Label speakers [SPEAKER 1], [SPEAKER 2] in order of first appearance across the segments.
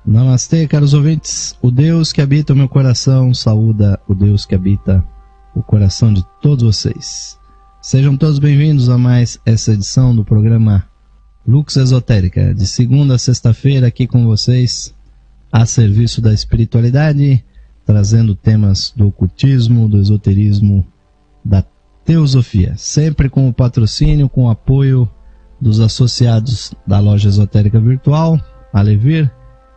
[SPEAKER 1] Namastê, caros ouvintes. O Deus que habita o meu coração saúda o Deus que habita o coração de todos vocês. Sejam todos bem-vindos a mais essa edição do programa Lux Esotérica, de segunda a sexta-feira, aqui com vocês, a serviço da espiritualidade, trazendo temas do ocultismo, do esoterismo, da teosofia, sempre com o patrocínio, com o apoio dos associados da loja esotérica virtual, Alevir,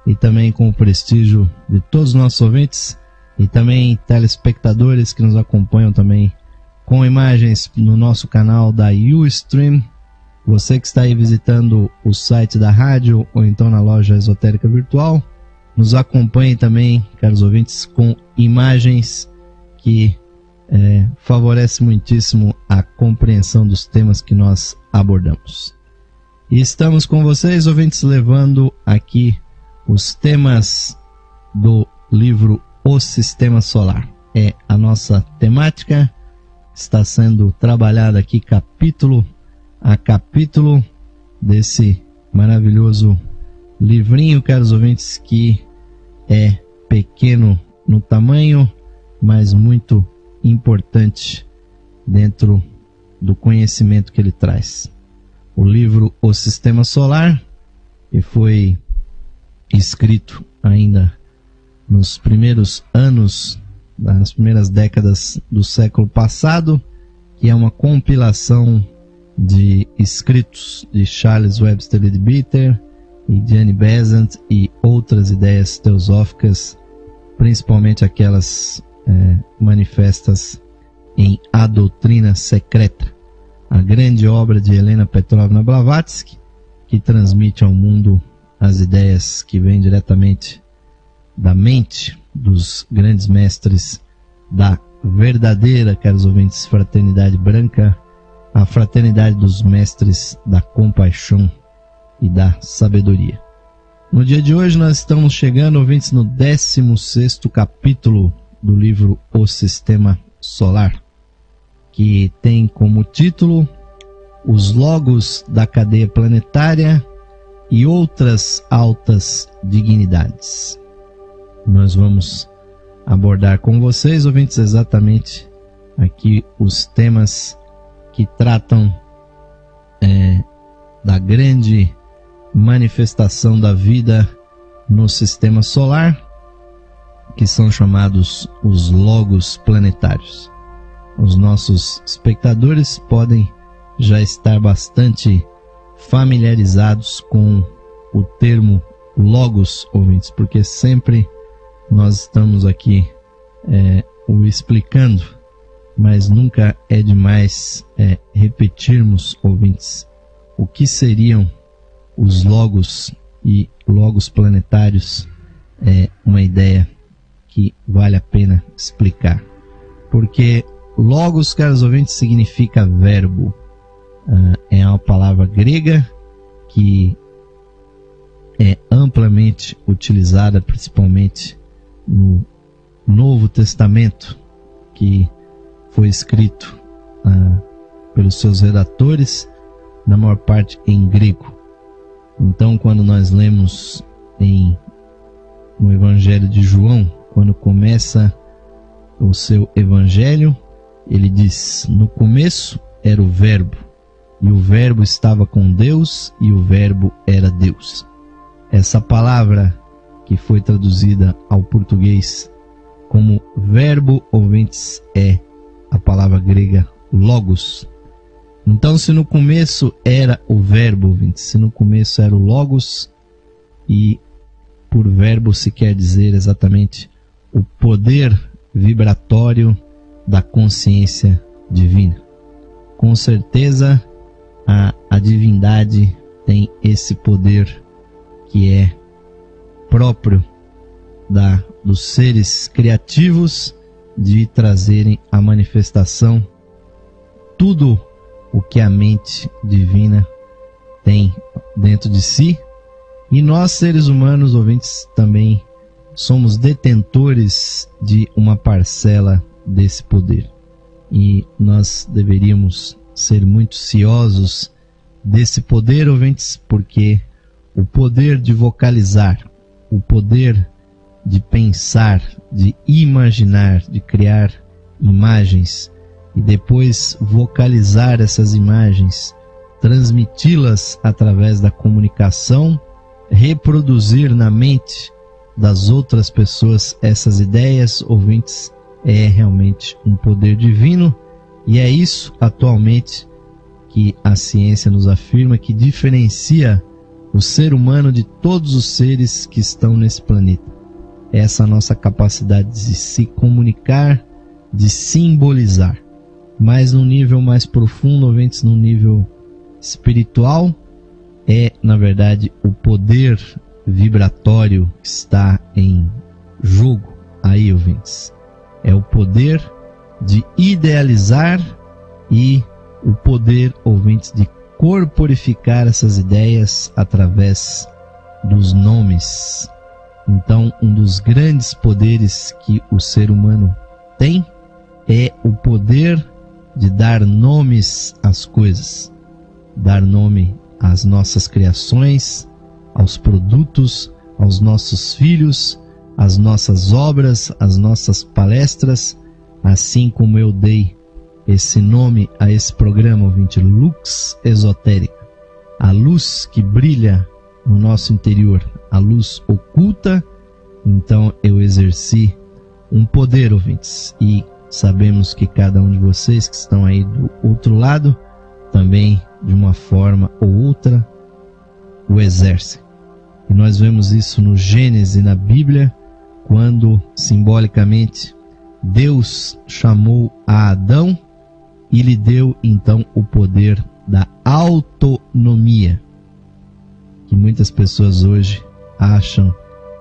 [SPEAKER 1] e também com o prestígio de todos os nossos ouvintes e também telespectadores que nos acompanham também com imagens no nosso canal da Ustream. Você que está aí visitando o site da rádio ou então na loja esotérica virtual, nos acompanhe também, caros ouvintes, com imagens que favorece muitíssimo a compreensão dos temas que nós abordamos. E estamos com vocês, ouvintes, levando aqui os temas do livro O Sistema Solar. É a nossa temática, está sendo trabalhada aqui capítulo a capítulo desse maravilhoso livrinho, caros ouvintes, que é pequeno no tamanho, mas muito importante dentro do conhecimento que ele traz. O livro O Sistema Solar, que foi escrito ainda nos primeiros anos, nas primeiras décadas do século passado, que é uma compilação de escritos de Charles Webster Leadbeater e Gianni Besant e outras ideias teosóficas, principalmente aquelas manifestas em A Doutrina Secreta, a grande obra de Helena Petrovna Blavatsky, que transmite ao mundo as ideias que vêm diretamente da mente dos grandes mestres da verdadeira, caros ouvintes, fraternidade branca, a fraternidade dos mestres da compaixão e da sabedoria. No dia de hoje nós estamos chegando, ouvintes, no 16º capítulo do livro O Sistema Solar, que tem como título Os Logos da Cadeia Planetária e Outras Altas Dignidades. Nós vamos abordar com vocês, ouvintes, exatamente aqui os temas que tratam da grande manifestação da vida no sistema solar, que são chamados os logos planetários. Os nossos espectadores podem já estar bastante familiarizados com o termo logos, ouvintes, porque sempre nós estamos aqui o explicando, mas nunca é demais repetirmos, ouvintes, o que seriam os logos e logos planetários. É uma ideia que vale a pena explicar, porque logos, caros ouvintes, significa verbo. É uma palavra grega que é amplamente utilizada, principalmente no Novo Testamento, que foi escrito pelos seus redatores, na maior parte em grego. Então, quando nós lemos no Evangelho de João, quando começa o seu Evangelho, ele diz: no começo era o Verbo, e o Verbo estava com Deus, e o Verbo era Deus. Essa palavra, que foi traduzida ao português como verbo, ouvintes, é a palavra grega logos. Então, se no começo era o verbo, ouvintes, se no começo era o logos, e por verbo se quer dizer exatamente o poder vibratório da consciência divina. Com certeza, a divindade tem esse poder que é próprio dos seres criativos, de trazerem à manifestação tudo o que a mente divina tem dentro de si. E nós, seres humanos, ouvintes, também somos detentores de uma parcela desse poder. E nós deveríamos ser muito ciosos desse poder, ouvintes, porque o poder de vocalizar o poder de pensar, de imaginar, de criar imagens e depois vocalizar essas imagens, transmiti-las através da comunicação, reproduzir na mente das outras pessoas essas ideias, ouvintes, é realmente um poder divino, e é isso atualmente que a ciência nos afirma que diferencia o ser humano de todos os seres que estão nesse planeta. Essa nossa capacidade de se comunicar, de simbolizar. Mas num nível mais profundo, ouvintes, num nível espiritual, é, na verdade, o poder vibratório que está em jogo aí, ouvintes. É o poder de idealizar e o poder, ouvintes, de corporificar essas ideias através dos nomes. Então, um dos grandes poderes que o ser humano tem é o poder de dar nomes às coisas, dar nome às nossas criações, aos produtos, aos nossos filhos, às nossas obras, às nossas palestras, assim como eu dei esse nome a esse programa, ouvinte, Lux Esotérica, a luz que brilha no nosso interior, a luz oculta. Então eu exerci um poder, ouvintes, e sabemos que cada um de vocês que estão aí do outro lado também, de uma forma ou outra, o exercem. E nós vemos isso no Gênesis, na Bíblia, quando simbolicamente Deus chamou a Adão e lhe deu então o poder da autonomia, que muitas pessoas hoje acham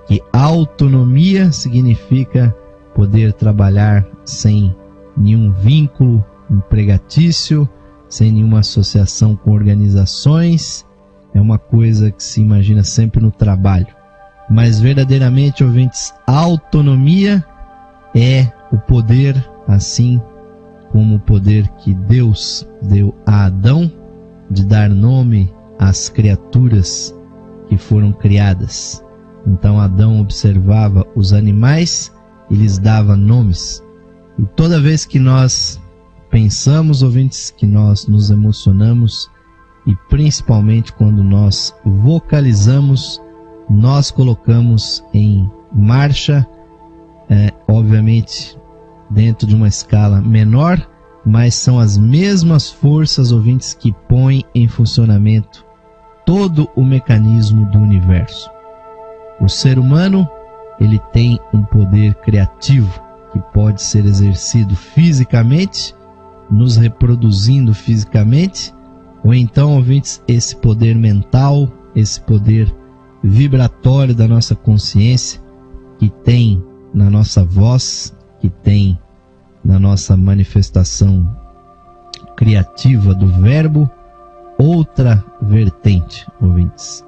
[SPEAKER 1] que autonomia significa poder trabalhar sem nenhum vínculo empregatício, sem nenhuma associação com organizações. É uma coisa que se imagina sempre no trabalho. Mas verdadeiramente, ouvintes, autonomia é o poder, assim como o poder que Deus deu a Adão de dar nome às criaturas que foram criadas. Então Adão observava os animais e lhes dava nomes. E toda vez que nós pensamos, ouvintes, que nós nos emocionamos, e principalmente quando nós vocalizamos, nós colocamos em marcha, obviamente dentro de uma escala menor, mas são as mesmas forças, ouvintes, que põem em funcionamento todo o mecanismo do universo. O ser humano, ele tem um poder criativo que pode ser exercido fisicamente, nos reproduzindo fisicamente, ou então, ouvintes, esse poder mental, esse poder vibratório da nossa consciência, que tem na nossa voz, que tem na nossa manifestação criativa do verbo, outra vertente, ouvintes.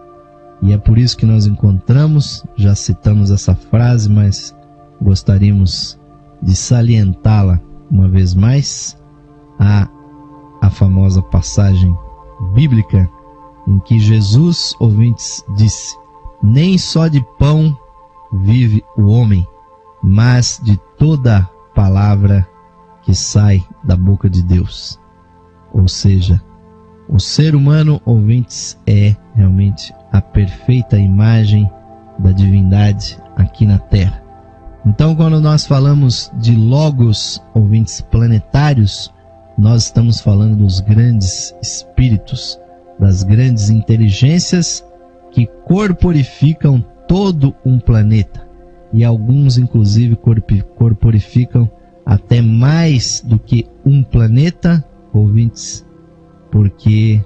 [SPEAKER 1] E é por isso que nós encontramos, já citamos essa frase, mas gostaríamos de salientá-la uma vez mais, a famosa passagem bíblica em que Jesus, ouvintes, disse: nem só de pão vive o homem, mas de toda palavra que sai da boca de Deus. Ou seja, o ser humano, ouvintes, é realmente a perfeita imagem da divindade aqui na Terra. Então, quando nós falamos de logos, ouvintes, planetários, nós estamos falando dos grandes espíritos, das grandes inteligências que corporificam todo um planeta. E alguns, inclusive, corporificam até mais do que um planeta, ouvintes, porque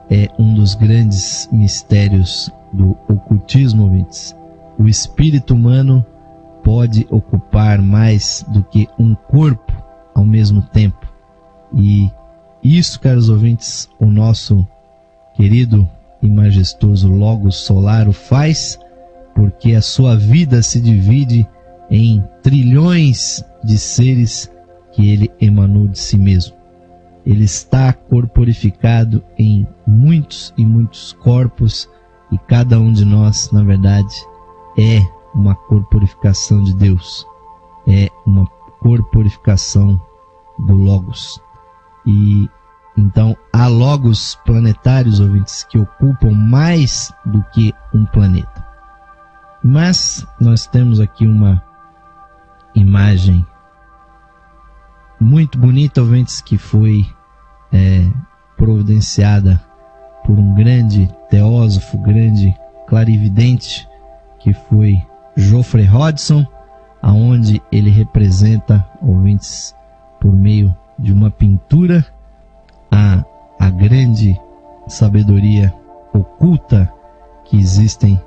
[SPEAKER 1] é um dos grandes mistérios do ocultismo, ouvintes. O espírito humano pode ocupar mais do que um corpo ao mesmo tempo. E isso, caros ouvintes, o nosso querido e majestoso Logos Solar o faz, porque a sua vida se divide em trilhões de seres que ele emanou de si mesmo. Ele está corporificado em muitos e muitos corpos, e cada um de nós, na verdade, é uma corporificação de Deus, é uma corporificação do Logos. E então há logos planetários, ouvintes, que ocupam mais do que um planeta. Mas nós temos aqui uma imagem muito bonita, ouvintes, que foi providenciada por um grande teósofo, grande clarividente, que foi Geoffrey Hodgson, aonde ele representa, ouvintes, por meio de uma pintura, a grande sabedoria oculta que existe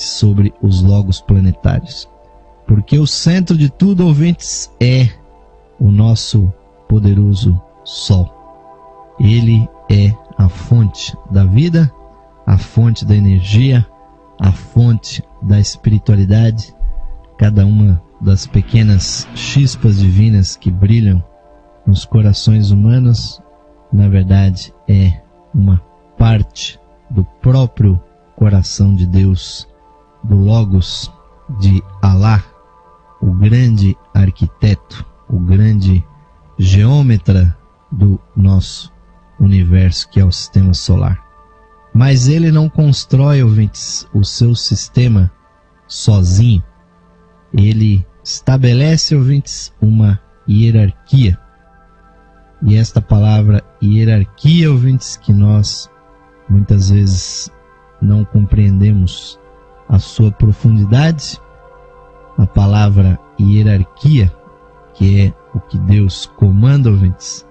[SPEAKER 1] sobre os logos planetários. Porque o centro de tudo, ouvintes, é o nosso poderoso Sol. Ele é a fonte da vida, a fonte da energia, a fonte da espiritualidade. Cada uma das pequenas chispas divinas que brilham nos corações humanos, na verdade, é uma parte do próprio coração de Deus, do Logos de Alá, o grande arquiteto, o grande geômetra do nosso universo, que é o sistema solar. Mas ele não constrói, ouvintes, o seu sistema sozinho. Ele estabelece, ouvintes, uma hierarquia. E esta palavra hierarquia, ouvintes, que nós muitas vezes não compreendemos a sua profundidade. A palavra hierarquia, que é o que Deus comanda, ouvintes,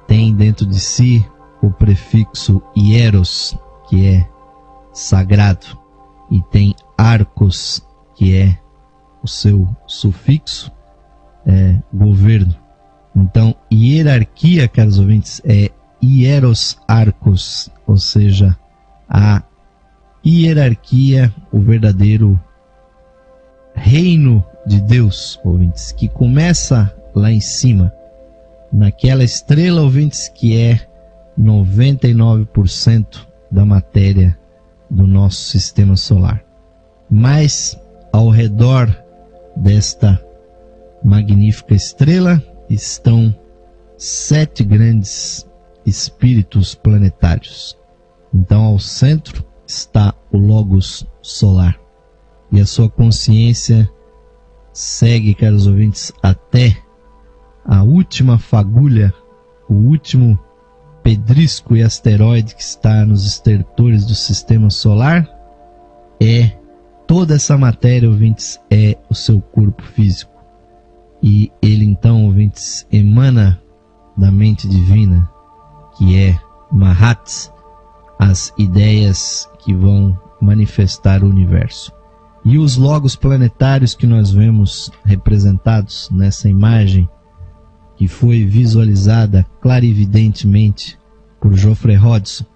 [SPEAKER 1] tem dentro de si o prefixo hieros, que é sagrado, e tem arcos, que é o seu sufixo, governo. Então, hierarquia, caros ouvintes, é hieros arcos, ou seja, a hierarquia, o verdadeiro reino de Deus, ouvintes, que começa lá em cima, naquela estrela, ouvintes, que é 99% da matéria do nosso sistema solar. Mas ao redor desta magnífica estrela estão 7 grandes espíritos planetários. Então, ao centro está o Logos solar. E a sua consciência segue, caros ouvintes, até a última fagulha, o último pedrisco e asteroide que está nos estertores do sistema solar. Toda essa matéria, ouvintes, é o seu corpo físico. E ele então, ouvintes, emana da mente divina, que é Mahat, as ideias que vão manifestar o universo. E os logos planetários que nós vemos representados nessa imagem, que foi visualizada clarividentemente por Geoffrey Hodgson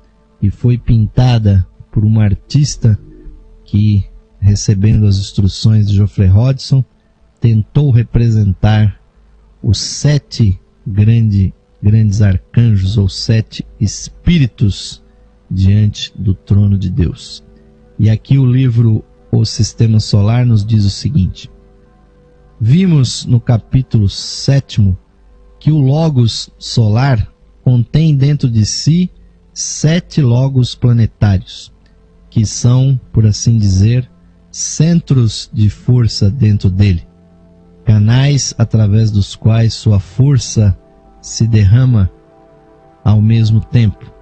[SPEAKER 1] e foi pintada por uma artista que, recebendo as instruções de Geoffrey Hodgson, tentou representar os 7 grandes arcanjos, ou 7 espíritos diante do trono de Deus. E aqui o livro O Sistema Solar nos diz o seguinte: vimos no capítulo 7º que o Logos solar contém dentro de si 7 logos planetários, que são, por assim dizer, centros de força dentro dele, canais através dos quais sua força se derrama ao mesmo tempo.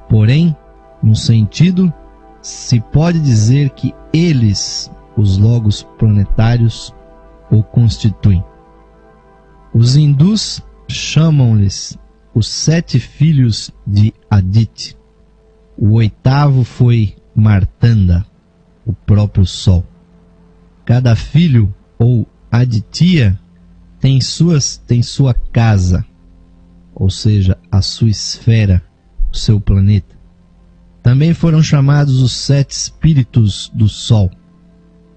[SPEAKER 1] Porém, no sentido, se pode dizer que eles, os logos planetários, o constituem. Os hindus chamam-lhes os 7 filhos de Aditi. O 8º foi Martanda, o próprio Sol. Cada filho, ou Aditya, tem sua casa, ou seja, a sua esfera, o seu planeta. Também foram chamados os 7 espíritos do Sol.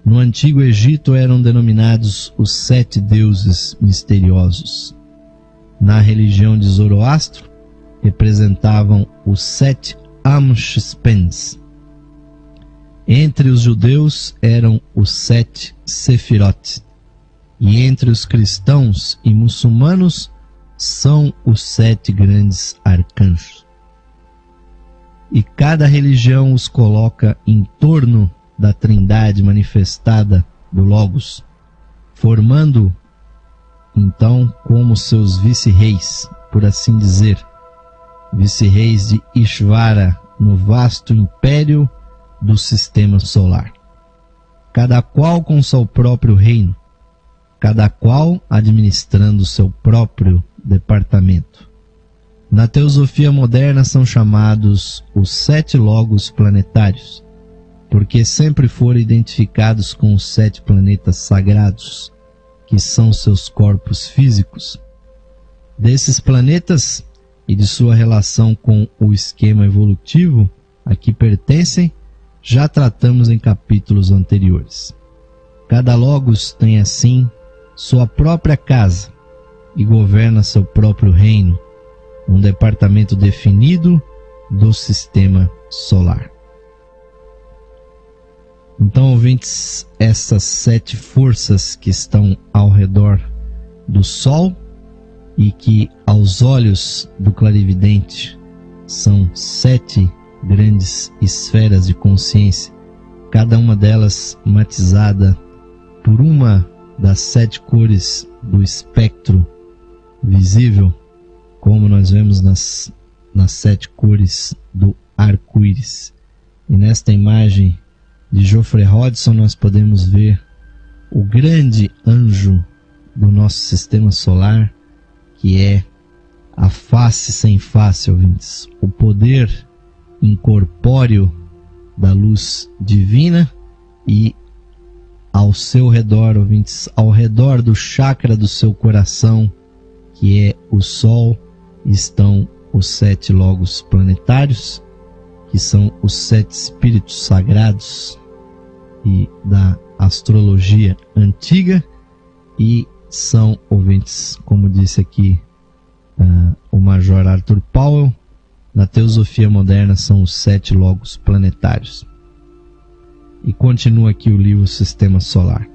[SPEAKER 1] No Antigo Egito eram denominados os 7 deuses misteriosos. Na religião de Zoroastro, representavam os 7 Amshspens. Entre os judeus eram os 7 Sefirot, e entre os cristãos e muçulmanos são os 7 grandes arcanjos. E cada religião os coloca em torno da trindade manifestada do Logos, formando então como seus vice-reis, por assim dizer, vice-reis de Ishvara, no vasto império do sistema solar, cada qual com seu próprio reino, cada qual administrando seu próprio departamento. Na teosofia moderna são chamados os 7 logos planetários, porque sempre foram identificados com os 7 planetas sagrados, que são seus corpos físicos. Desses planetas e de sua relação com o esquema evolutivo a que pertencem, já tratamos em capítulos anteriores. Cada logos tem assim sua própria casa e governa seu próprio reino, um departamento definido do sistema solar. Então, ouvintes, essas 7 forças que estão ao redor do Sol e que aos olhos do clarividente são 7 grandes esferas de consciência, cada uma delas matizada por uma das 7 cores do espectro visível, como nós vemos nas 7 cores do arco-íris. E nesta imagem de Geoffrey Hodgson nós podemos ver o grande anjo do nosso sistema solar, que é a face sem face, ouvintes, o poder incorpóreo da luz divina, e ao seu redor, ouvintes, ao redor do chakra do seu coração, que é o Sol, estão os 7 logos planetários, que são os 7 espíritos sagrados e da astrologia antiga, e são, ouvintes, como disse aqui o Major Arthur Powell, na teosofia moderna são os 7 logos planetários. E continua aqui o livro Sistema Solar.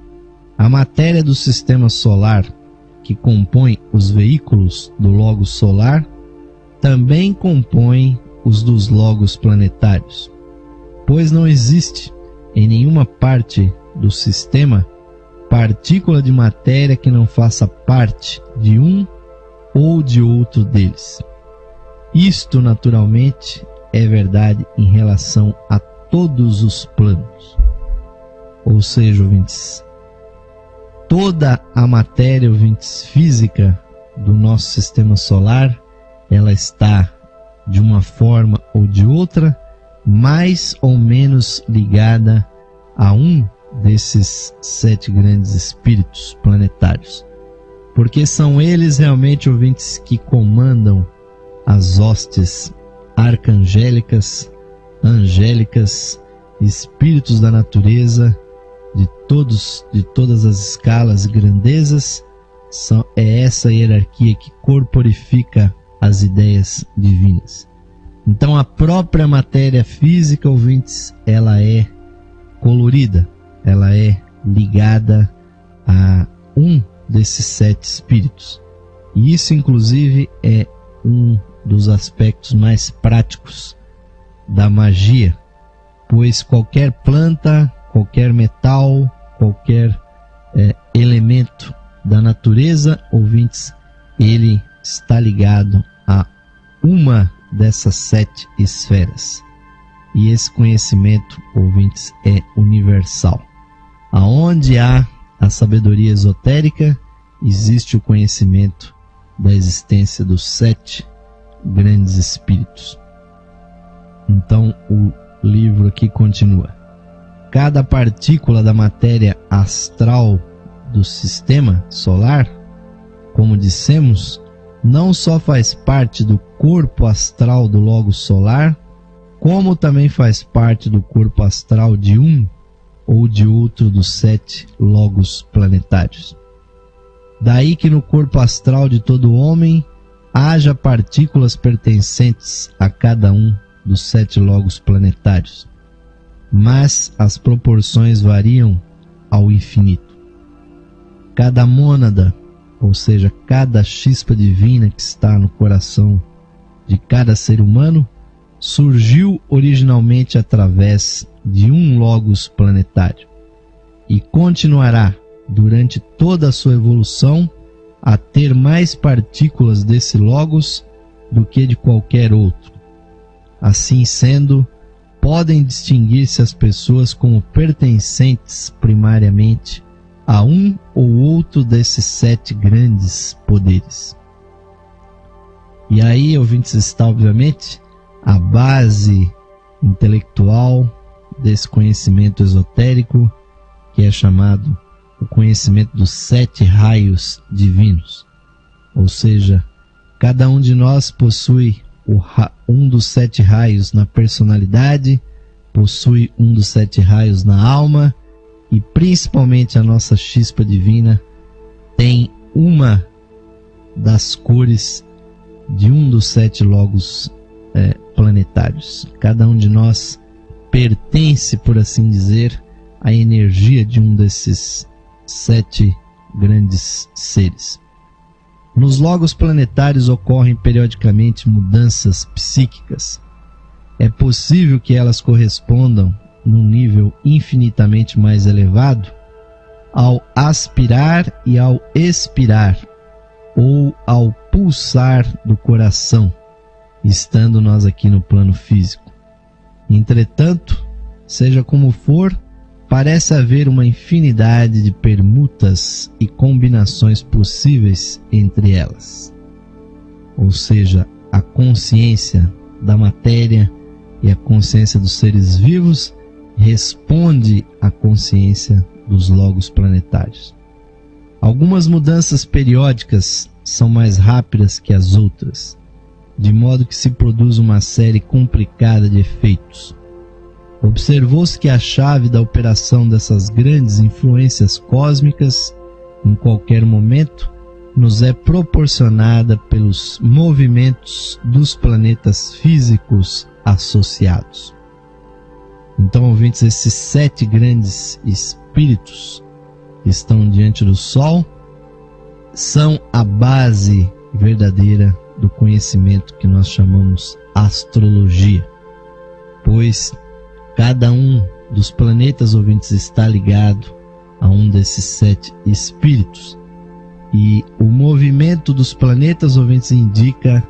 [SPEAKER 1] A matéria do sistema solar, que compõe os veículos do logo solar, também compõe os dos logos planetários, pois não existe em nenhuma parte do sistema partícula de matéria que não faça parte de um ou de outro deles. Isto, naturalmente, é verdade em relação a todos os planos. Ou seja, ouvintes, toda a matéria, ouvintes, física do nosso sistema solar, ela está, de uma forma ou de outra, mais ou menos ligada a um desses 7 grandes espíritos planetários. Porque são eles realmente, ouvintes, que comandam as hostes arcangélicas, angélicas, espíritos da natureza, de todas as escalas e grandezas. É essa hierarquia que corporifica as ideias divinas. Então a própria matéria física, ouvintes, ela é colorida, ela é ligada a um desses 7 espíritos. E isso, inclusive, é um dos aspectos mais práticos da magia, pois qualquer planta, qualquer metal, qualquer elemento da natureza, ouvintes, ele está ligado a uma dessas 7 esferas. E esse conhecimento, ouvintes, é universal. Aonde há a sabedoria esotérica, existe o conhecimento da existência dos 7 grandes espíritos. Então o livro aqui continua. Cada partícula da matéria astral do sistema solar, como dissemos, não só faz parte do corpo astral do logo solar, como também faz parte do corpo astral de um ou de outro dos 7 logos planetários. Daí que no corpo astral de todo homem haja partículas pertencentes a cada um dos 7 logos planetários. mas as proporções variam ao infinito. Cada mônada, ou seja, cada chispa divina que está no coração de cada ser humano, surgiu originalmente através de um logos planetário e continuará durante toda a sua evolução a ter mais partículas desse logos do que de qualquer outro. Assim sendo, podem distinguir-se as pessoas como pertencentes primariamente a um ou outro desses 7 grandes poderes. E aí, ouvintes, está obviamente a base intelectual desse conhecimento esotérico, que é chamado o conhecimento dos 7 raios divinos. Ou seja, cada um de nós possui um dos 7 raios na personalidade, possui um dos 7 raios na alma, e principalmente a nossa chispa divina tem uma das cores de um dos 7 logos planetários. Cada um de nós pertence, por assim dizer, à energia de um desses 7 grandes seres. Nos logos planetários ocorrem periodicamente mudanças psíquicas. É possível que elas correspondam, num nível infinitamente mais elevado, ao aspirar e ao expirar, ou ao pulsar do coração, estando nós aqui no plano físico. Entretanto, seja como for, parece haver uma infinidade de permutas e combinações possíveis entre elas. Ou seja, a consciência da matéria e a consciência dos seres vivos responde à consciência dos logos planetários. Algumas mudanças periódicas são mais rápidas que as outras, de modo que se produz uma série complicada de efeitos. Observou-se que a chave da operação dessas grandes influências cósmicas, em qualquer momento, nos é proporcionada pelos movimentos dos planetas físicos associados. Então, ouvintes, esses 7 grandes espíritos que estão diante do Sol são a base verdadeira do conhecimento que nós chamamos astrologia, pois cada um dos planetas, ouvintes, está ligado a um desses 7 espíritos, e o movimento dos planetas, ouvintes, indica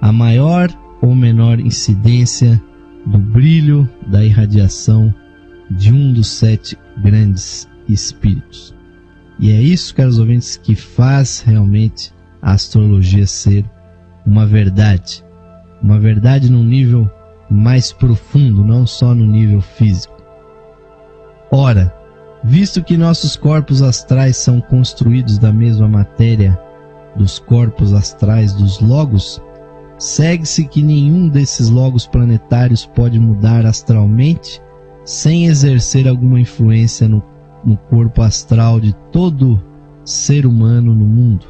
[SPEAKER 1] a maior ou menor incidência do brilho da irradiação de um dos 7 grandes espíritos. E é isso, caros ouvintes, que faz realmente a astrologia ser uma verdade num nível mais profundo, não só no nível físico. Ora, visto que nossos corpos astrais são construídos da mesma matéria dos corpos astrais dos logos, segue-se que nenhum desses logos planetários pode mudar astralmente sem exercer alguma influência no corpo astral de todo ser humano no mundo,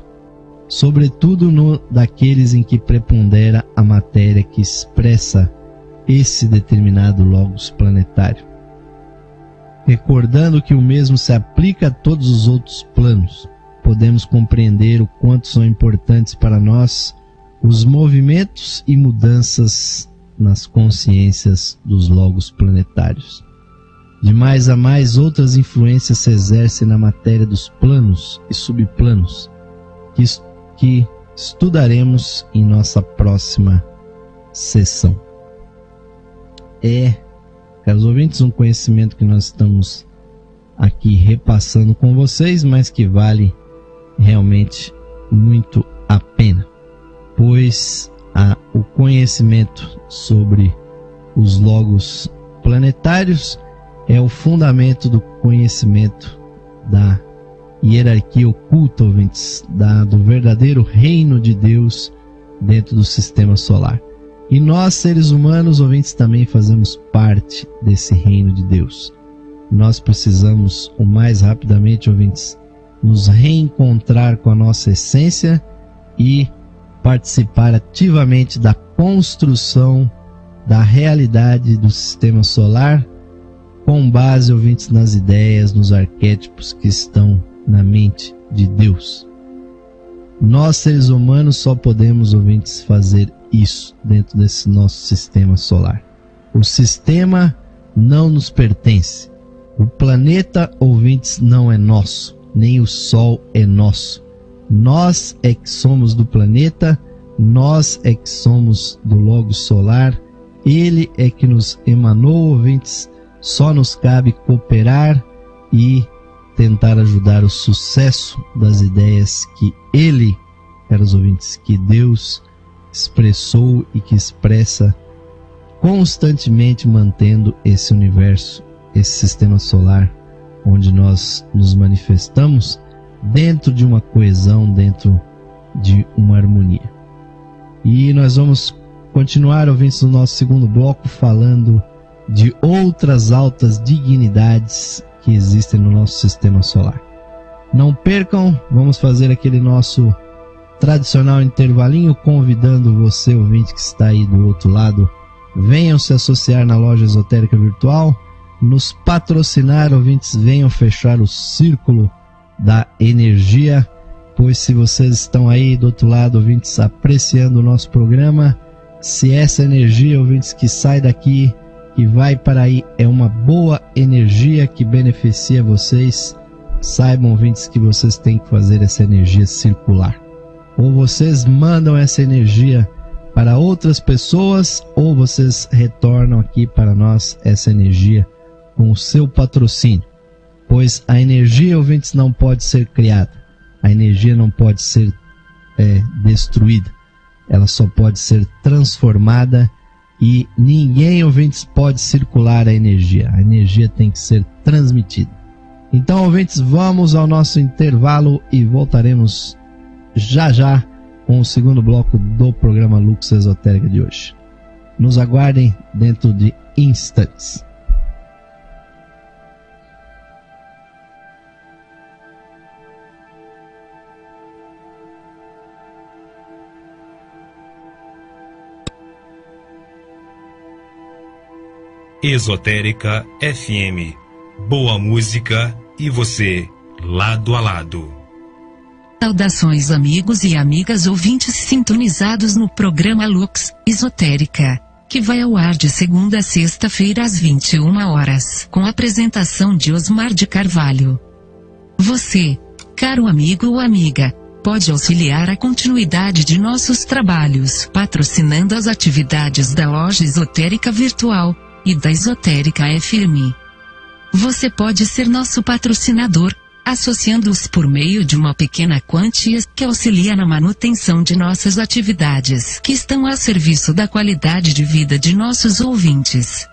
[SPEAKER 1] sobretudo no daqueles em que prepondera a matéria que expressa esse determinado logos planetário. Recordando que o mesmo se aplica a todos os outros planos, podemos compreender o quanto são importantes para nós os movimentos e mudanças nas consciências dos logos planetários. De mais a mais, outras influências se exercem na matéria dos planos e subplanos, que estudaremos em nossa próxima sessão. Caros ouvintes, um conhecimento que nós estamos aqui repassando com vocês, mas que vale realmente muito a pena, pois o conhecimento sobre os logos planetários é o fundamento do conhecimento da hierarquia oculta, ouvintes, do verdadeiro reino de Deus dentro do sistema solar. E nós, seres humanos, ouvintes, também fazemos parte desse reino de Deus. Nós precisamos, o mais rapidamente, ouvintes, nos reencontrar com a nossa essência e participar ativamente da construção da realidade do sistema solar com base, ouvintes, nas ideias, nos arquétipos que estão na mente de Deus. Nós, seres humanos, só podemos, ouvintes, fazer isso dentro desse nosso sistema solar. O sistema não nos pertence. O planeta, ouvintes, não é nosso, nem o Sol é nosso. Nós é que somos do planeta, nós é que somos do Logos solar, ele é que nos emanou, ouvintes. Só nos cabe cooperar e tentar ajudar o sucesso das ideias que ele, caros ouvintes, que Deus expressou e que expressa constantemente, mantendo esse universo, esse sistema solar, onde nós nos manifestamos dentro de uma coesão, dentro de uma harmonia. E nós vamos continuar, ouvintes, no nosso segundo bloco, falando de outras altas dignidades que existem no nosso sistema solar. Não percam, vamos fazer aquele nosso tradicional intervalinho, convidando você, ouvinte, que está aí do outro lado, venham se associar na loja esotérica virtual, nos patrocinar, ouvintes, venham fechar o círculo da energia, pois se vocês estão aí do outro lado, ouvintes, apreciando o nosso programa, se essa energia, ouvintes, que sai daqui, que vai para aí, é uma boa energia que beneficia vocês, saibam, ouvintes, que vocês têm que fazer essa energia circular. Ou vocês mandam essa energia para outras pessoas, ou vocês retornam aqui para nós essa energia com o seu patrocínio. Pois a energia, ouvintes, não pode ser criada. A energia não pode ser destruída. Ela só pode ser transformada. E ninguém, ouvintes, pode circular a energia. A energia tem que ser transmitida. Então, ouvintes, vamos ao nosso intervalo e voltaremos já já com o segundo bloco do programa Lux Esotérica de hoje. Nos aguardem dentro de instantes.
[SPEAKER 2] Esotérica FM. Boa música e você, lado a lado.
[SPEAKER 3] Saudações, amigos e amigas ouvintes sintonizados no programa Lux Esotérica, que vai ao ar de segunda a sexta-feira às 21 horas, com a apresentação de Osmar de Carvalho. Você, caro amigo ou amiga, pode auxiliar a continuidade de nossos trabalhos patrocinando as atividades da loja esotérica virtual e da Esotérica FM. Você pode ser nosso patrocinador, associando-os por meio de uma pequena quantia que auxilia na manutenção de nossas atividades, que estão a serviço da qualidade de vida de nossos ouvintes.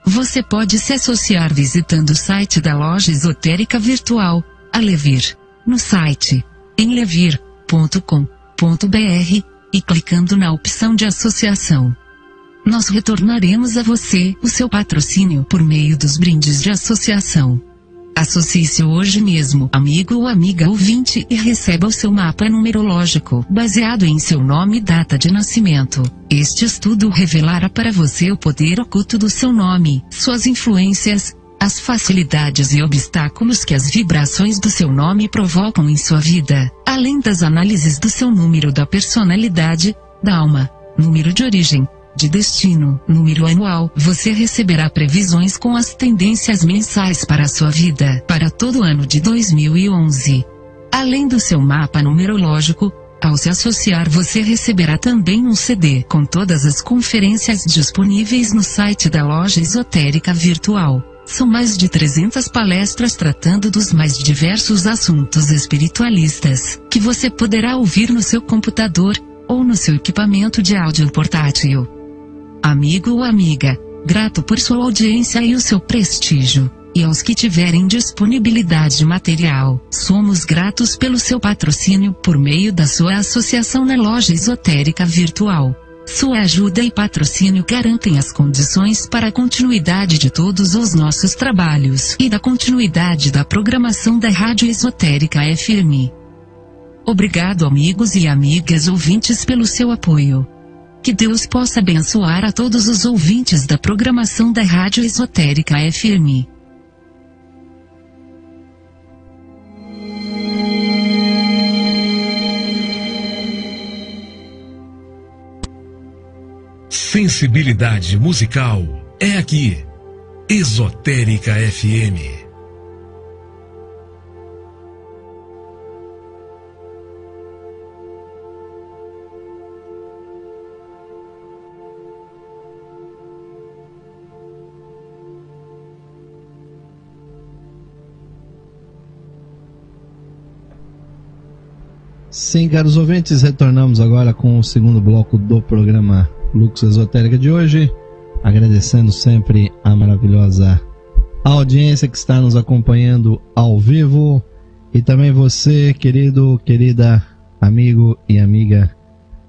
[SPEAKER 3] Você pode se associar visitando o site da loja esotérica virtual, a Levir, no site enlevir.com.br e clicando na opção de associação. Nós retornaremos a você o seu patrocínio por meio dos brindes de associação. Associe-se hoje mesmo, amigo ou amiga ouvinte, e receba o seu mapa numerológico, baseado em seu nome e data de nascimento. Este estudo revelará para você o poder oculto do seu nome, suas influências, as facilidades e obstáculos que as vibrações do seu nome provocam em sua vida, além das análises do seu número da personalidade, da alma, número de origem, de destino, número anual. Você receberá previsões com as tendências mensais para a sua vida, para todo o ano de 2011. Além do seu mapa numerológico, ao se associar você receberá também um CD com todas as conferências disponíveis no site da loja esotérica virtual. São mais de 300 palestras tratando dos mais diversos assuntos espiritualistas, que você poderá ouvir no seu computador, ou no seu equipamento de áudio portátil. Amigo ou amiga, grato por sua audiência e o seu prestígio, e aos que tiverem disponibilidade material, somos gratos pelo seu patrocínio por meio da sua associação na loja esotérica virtual. Sua ajuda e patrocínio garantem as condições para a continuidade de todos os nossos trabalhos e da continuidade da programação da Rádio Esotérica FM. Obrigado, amigos e amigas ouvintes, pelo seu apoio. Que Deus possa abençoar a todos os ouvintes da programação da Rádio Esotérica FM.
[SPEAKER 2] Sensibilidade musical é aqui. Esotérica FM.
[SPEAKER 1] Sim, caros ouvintes, retornamos agora com o segundo bloco do programa Lux Esotérica de hoje, agradecendo sempre a maravilhosa audiência que está nos acompanhando ao vivo e também você, querido, querida, amigo e amiga,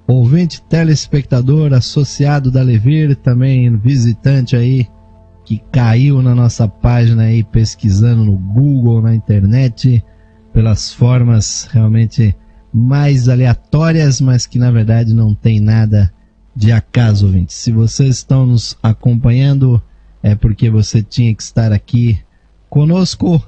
[SPEAKER 1] ouvinte, telespectador, associado da Levir, também visitante aí que caiu na nossa página aí pesquisando no Google, na internet, pelas formas realmente mais aleatórias, mas que na verdade não tem nada de acaso, ouvintes. Se vocês estão nos acompanhando, é porque você tinha que estar aqui conosco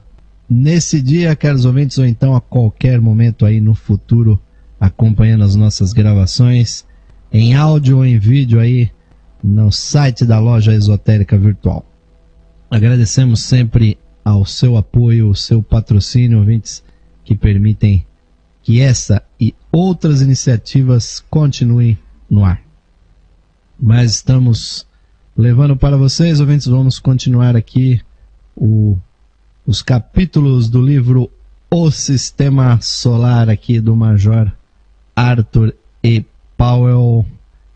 [SPEAKER 1] nesse dia, caros ouvintes, ou então a qualquer momento aí no futuro, acompanhando as nossas gravações em áudio ou em vídeo aí no site da Loja Esotérica Virtual. Agradecemos sempre ao seu apoio, ao seu patrocínio, ouvintes, que permitem que essa e outras iniciativas continuem no ar. Mas estamos levando para vocês, ouvintes, vamos continuar aqui os capítulos do livro O Sistema Solar aqui do Major Arthur E. Powell.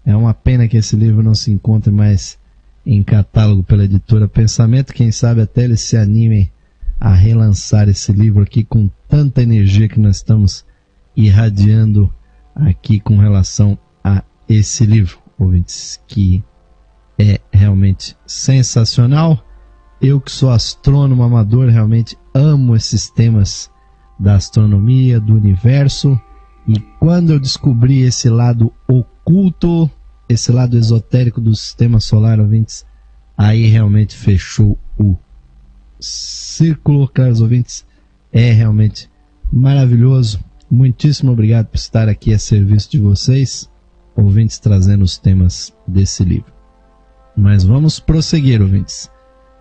[SPEAKER 1] É uma pena que esse livro não se encontre mais em catálogo pela editora Pensamento. Quem sabe até eles se animem a relançar esse livro aqui com tanta energia que nós estamos irradiando aqui com relação a esse livro, ouvintes, que é realmente sensacional. Eu que sou astrônomo amador, realmente amo esses temas da astronomia, do universo, e quando eu descobri esse lado oculto, esse lado esotérico do sistema solar, ouvintes, aí realmente fechou o círculo, caros ouvintes. É realmente maravilhoso. Muitíssimo obrigado por estar aqui a serviço de vocês, ouvintes, trazendo os temas desse livro. Mas vamos prosseguir, ouvintes.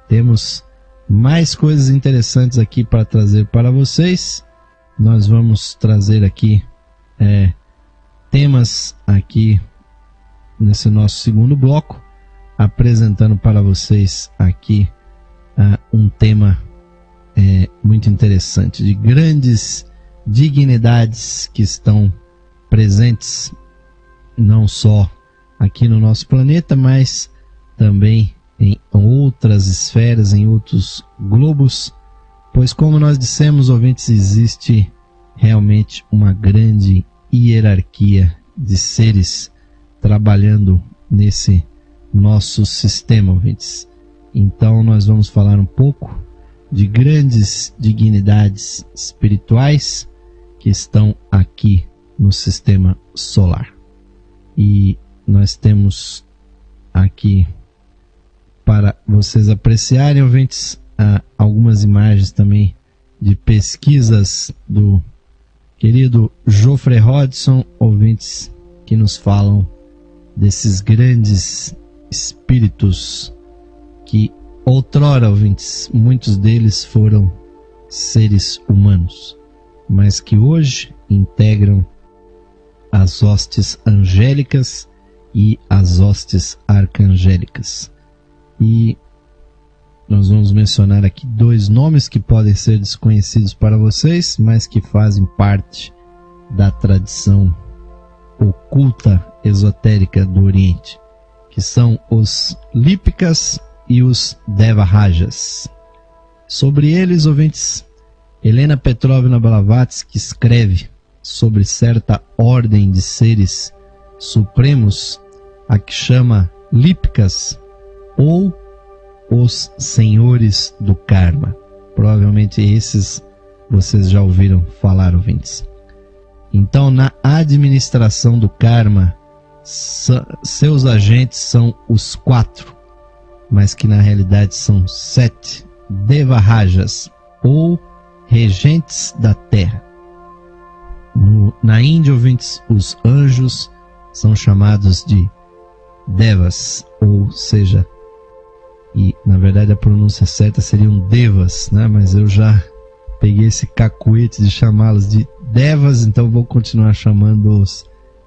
[SPEAKER 1] Temos mais coisas interessantes aqui para trazer para vocês. Nós vamos trazer aqui temas aqui nesse nosso segundo bloco, apresentando para vocês aqui um tema muito interessante, de grandes dignidades que estão presentes não só aqui no nosso planeta, mas também em outras esferas, em outros globos, pois, como nós dissemos, ouvintes, existe realmente uma grande hierarquia de seres trabalhando nesse nosso sistema, ouvintes. Então nós vamos falar um pouco de grandes dignidades espirituais que estão aqui no sistema solar. E nós temos aqui, para vocês apreciarem, ouvintes, algumas imagens também de pesquisas do querido Geoffrey Hodgson, ouvintes, que nos falam desses grandes espíritos que outrora, ouvintes, muitos deles foram seres humanos, mas que hoje integram as hostes angélicas e as hostes arcangélicas. E nós vamos mencionar aqui dois nomes que podem ser desconhecidos para vocês, mas que fazem parte da tradição oculta esotérica do Oriente, que são os Lípicas e os Devarajas. Sobre eles, ouvintes, Helena Petrovna Blavatsky escreve sobre certa ordem de seres supremos, a que chama Lípicas, ou os senhores do karma. Provavelmente esses vocês já ouviram falar, ouvintes. Então, na administração do karma, seus agentes são os 4, mas que na realidade são 7 Devarajas, ou regentes da terra. Na Índia, ouvintes, os anjos são chamados de Devas, ou seja, e na verdade a pronúncia certa seriam Devas, né? Mas eu já peguei esse cacuete de chamá-los de Devas, então vou continuar chamando-os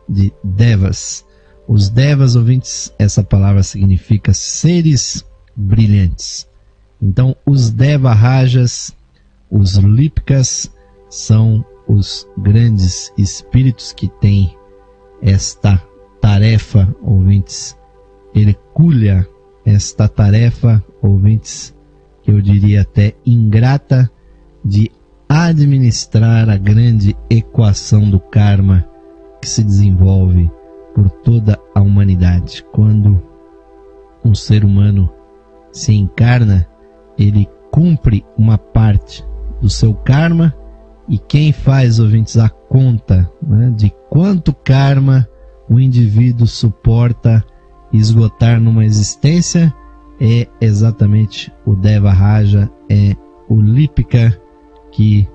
[SPEAKER 1] de Devas. Os Devas, ouvintes, essa palavra significa seres brilhantes. Então, os Devarajas, os Lípicas, são os grandes espíritos que têm esta tarefa, ouvintes, hercúlea, esta tarefa, ouvintes, que eu diria até ingrata, de administrar a grande equação do karma que se desenvolve por toda a humanidade. Quando um ser humano se encarna, ele cumpre uma parte do seu karma, e quem faz, ouvintes, a conta, né, de quanto karma o indivíduo suporta esgotar numa existência é exatamente o Devaraja, é o Lípica, que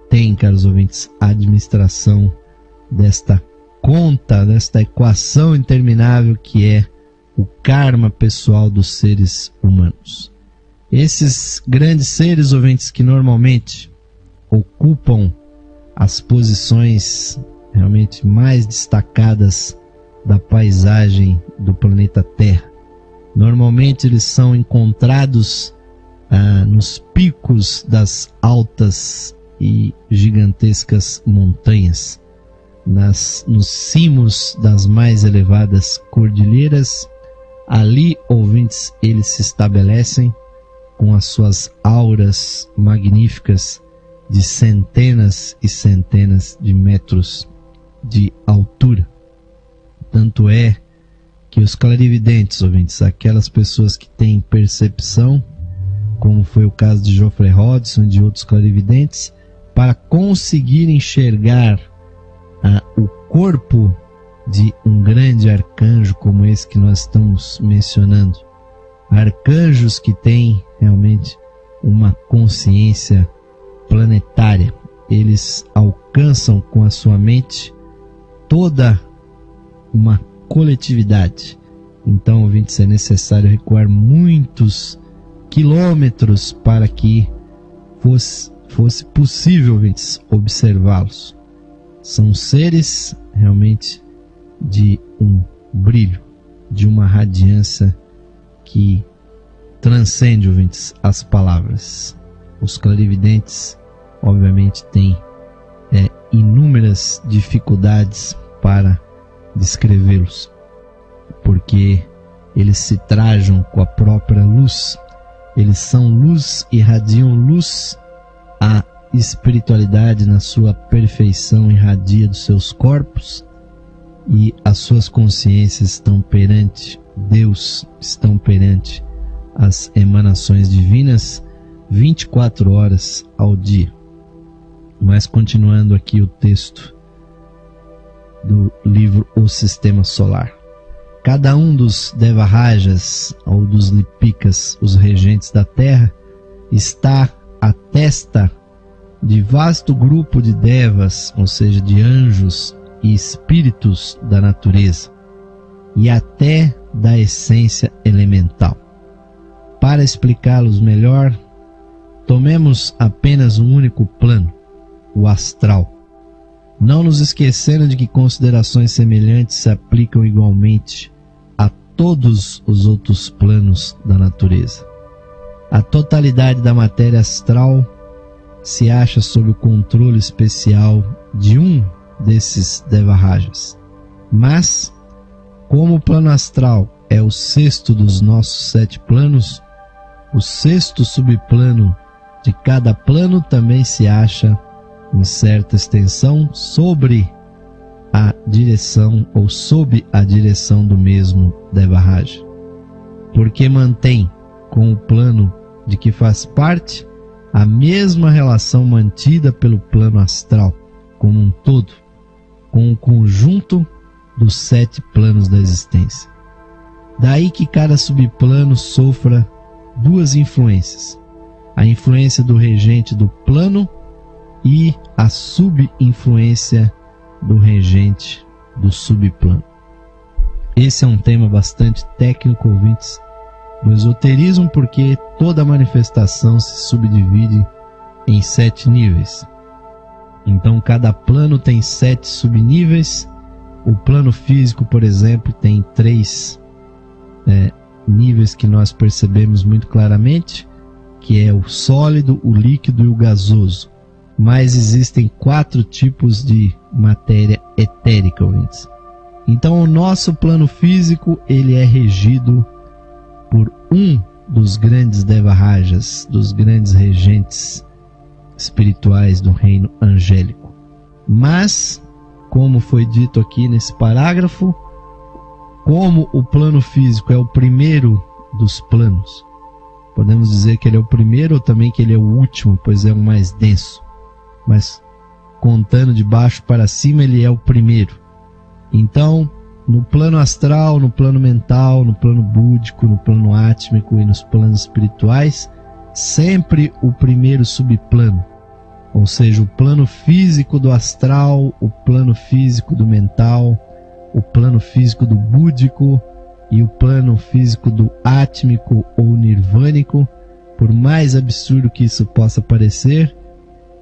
[SPEAKER 1] tem, caros ouvintes, a administração desta conta, desta equação interminável que é o karma pessoal dos seres humanos. Esses grandes seres, ouvintes, que normalmente ocupam as posições realmente mais destacadas da paisagem do planeta Terra. Normalmente eles são encontrados nos picos das altas e gigantescas montanhas, nos cimos das mais elevadas cordilheiras. Ali, ouvintes, eles se estabelecem com as suas auras magníficas de centenas e centenas de metros de altura. Tanto é que os clarividentes, ouvintes, aquelas pessoas que têm percepção, como foi o caso de Geoffrey Hodgson e de outros clarividentes, para conseguir enxergar o corpo de um grande arcanjo como esse que nós estamos mencionando, arcanjos que têm realmente uma consciência planetária, eles alcançam com a sua mente toda uma coletividade. Então, ouvintes, é necessário recuar muitos quilômetros para que fosse possível, ouvintes, observá-los. São seres realmente de um brilho, de uma radiância que transcende, ouvintes, as palavras. Os clarividentes, obviamente, têm inúmeras dificuldades para descrevê-los, porque eles se trajam com a própria luz. Eles são luz, irradiam luz. A espiritualidade na sua perfeição irradia dos seus corpos, e as suas consciências estão perante Deus, estão perante as emanações divinas 24 horas ao dia. Mas continuando aqui o texto do livro O Sistema Solar. Cada um dos Devarajas, ou dos Lípicas, os regentes da Terra, está à testa de vasto grupo de Devas, ou seja, de anjos e espíritos da natureza, e até da essência elemental. Para explicá-los melhor, tomemos apenas um único plano, o astral, não nos esquecendo de que considerações semelhantes se aplicam igualmente a todos os outros planos da natureza. A totalidade da matéria astral se acha sob o controle especial de um desses Devarajas. Mas, como o plano astral é o sexto dos nossos 7 planos, o sexto subplano de cada plano também se acha em certa extensão sobre a direção ou sob a direção do mesmo Devaraja, porque mantém com o plano de que faz parte a mesma relação mantida pelo plano astral como um todo, com o conjunto dos 7 planos da existência. Daí que cada subplano sofra 2 influências: a influência do regente do plano e a subinfluência do regente do subplano. Esse é um tema bastante técnico, ouvintes, do esoterismo, porque toda manifestação se subdivide em 7 níveis. Então cada plano tem 7 subníveis. O plano físico, por exemplo, tem 3 níveis que nós percebemos muito claramente, que é o sólido, o líquido e o gasoso. Mas existem 4 tipos de matéria etérica, ouvintes. Então o nosso plano físico, ele é regido por um dos grandes Devarajas, dos grandes regentes espirituais do reino angélico. Mas, como foi dito aqui nesse parágrafo, como o plano físico é o primeiro dos planos, podemos dizer que ele é o primeiro ou também que ele é o último, pois é o mais denso. Mas contando de baixo para cima, ele é o primeiro. Então, no plano astral, no plano mental, no plano búdico, no plano átmico e nos planos espirituais, sempre o primeiro subplano, ou seja, o plano físico do astral, o plano físico do mental, o plano físico do búdico e o plano físico do átmico ou nirvânico, por mais absurdo que isso possa parecer,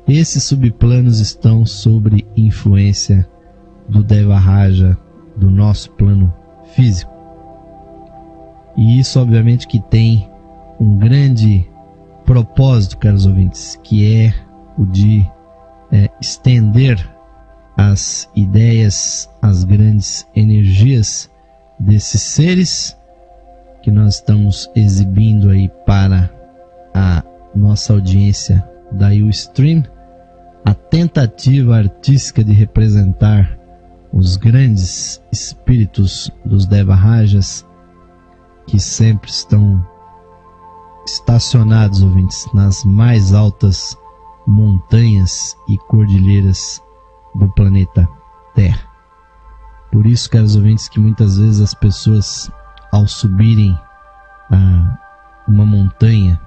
[SPEAKER 1] esses subplanos estão sob influência do Devaraja, do nosso plano físico. E isso obviamente que tem um grande propósito, caros ouvintes, que é o de estender as ideias, as grandes energias desses seres que nós estamos exibindo aí para a nossa audiência da Ustream, a tentativa artística de representar os grandes espíritos dos Devarajas, que sempre estão estacionados, ouvintes, nas mais altas montanhas e cordilheiras do planeta Terra. Por isso, caros ouvintes, que muitas vezes as pessoas, ao subirem uma montanha,